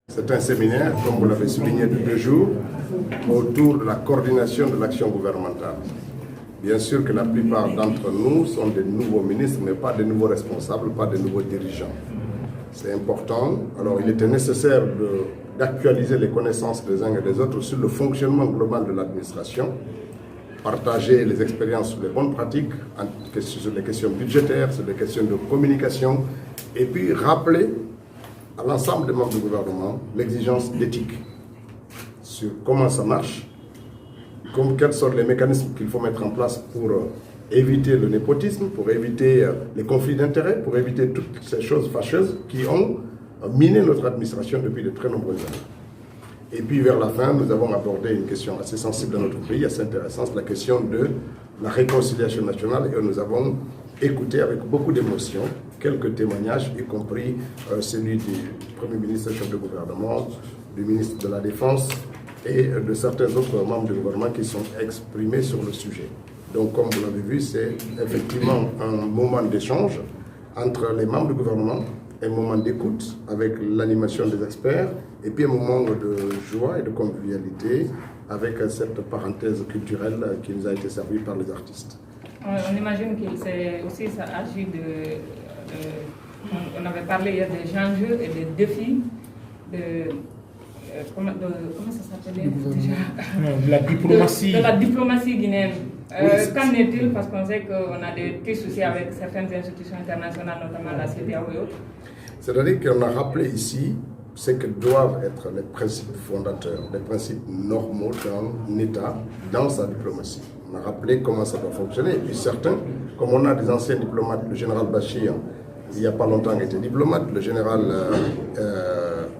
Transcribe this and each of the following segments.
C'est un séminaire, comme vous l'avez souligné, de 2 jours, autour de la coordination de l'action gouvernementale. Bien sûr que la plupart d'entre nous sont des nouveaux ministres, mais pas des nouveaux responsables, pas des nouveaux dirigeants. C'est important. Alors, il était nécessaire d'actualiser les connaissances des uns et des autres sur le fonctionnement global de l'administration, partager les expériences sur les bonnes pratiques, sur les questions budgétaires, sur les questions de communication, et puis rappeler à l'ensemble des membres du gouvernement l'exigence d'éthique sur comment ça marche, quels sont les mécanismes qu'il faut mettre en place pour éviter le népotisme, pour éviter les conflits d'intérêts, pour éviter toutes ces choses fâcheuses qui ont miné notre administration depuis de très nombreuses années. Et puis vers la fin, nous avons abordé une question assez sensible dans notre pays, assez intéressante, la question de la réconciliation nationale, et nous avons écouté avec beaucoup d'émotion quelques témoignages, y compris celui du Premier ministre, chef de gouvernement, du ministre de la Défense et de certains autres membres du gouvernement qui sont exprimés sur le sujet. Donc, comme vous l'avez vu, c'est effectivement un moment d'échange entre les membres du gouvernement, un moment d'écoute avec l'animation des experts, et puis un moment de joie et de convivialité avec cette parenthèse culturelle qui nous a été servie par les artistes. On imagine qu'il s'est aussi agi on avait parlé hier des enjeux et des défis comment ça s'appelait déjà? La diplomatie. De la diplomatie guinéenne. Oui, qu'en est-il? Parce qu'on sait qu'on a des petits soucis avec certaines institutions internationales, notamment la CEDEAO et autres. C'est-à-dire qu'on a rappelé ici ce que doivent être les principes fondateurs, les principes normaux d'un État dans sa diplomatie. On a rappelé comment ça doit fonctionner. Et puis certains, comme on a des anciens diplomates, le général Bachir, il n'y a pas longtemps, était diplomate, le général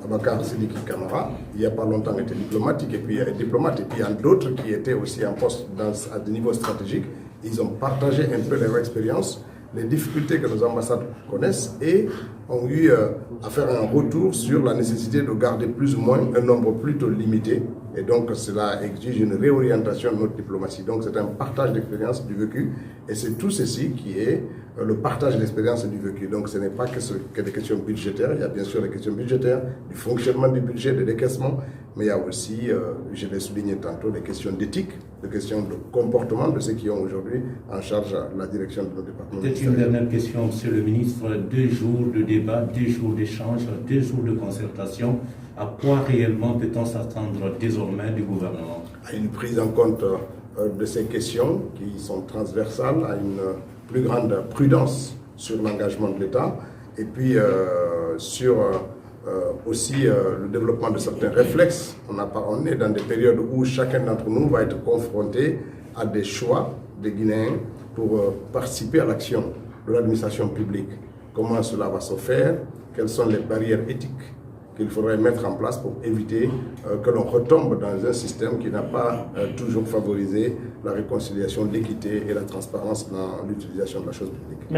Abakar Sidiki Kamara, il n'y a pas longtemps, était diplomatique, et puis diplomate, et puis il y a d'autres qui étaient aussi en poste à des niveaux stratégiques. Ils ont partagé un peu leur expérience, les difficultés que nos ambassades connaissent, et ont eu à faire un retour sur la nécessité de garder plus ou moins un nombre plutôt limité. Et donc cela exige une réorientation de notre diplomatie. Donc c'est un partage d'expérience du vécu, et c'est tout ceci qui est le partage d'expérience et du vécu. Donc ce n'est pas que des questions budgétaires, il y a bien sûr les questions budgétaires, du fonctionnement du budget, des décaissements, mais il y a aussi, je l'ai souligné tantôt, des questions d'éthique, des questions de comportement de ceux qui ont aujourd'hui en charge la direction de nos départements. Peut-être une dernière question, Monsieur le ministre. 2 jours de débat, 2 jours d'échange, 2 jours de concertation. À quoi réellement peut-on s'attendre désormais du gouvernement? À une prise en compte de ces questions qui sont transversales, à une plus grande prudence sur l'engagement de l'État, et puis sur aussi le développement de certains réflexes. On est dans des périodes où chacun d'entre nous va être confronté à des choix des Guinéens pour participer à l'action de l'administration publique. Comment cela va se faire? Quelles sont les barrières éthiques qu'il faudrait mettre en place pour éviter que l'on retombe dans un système qui n'a pas toujours favorisé la réconciliation, l'équité et la transparence dans l'utilisation de la chose publique.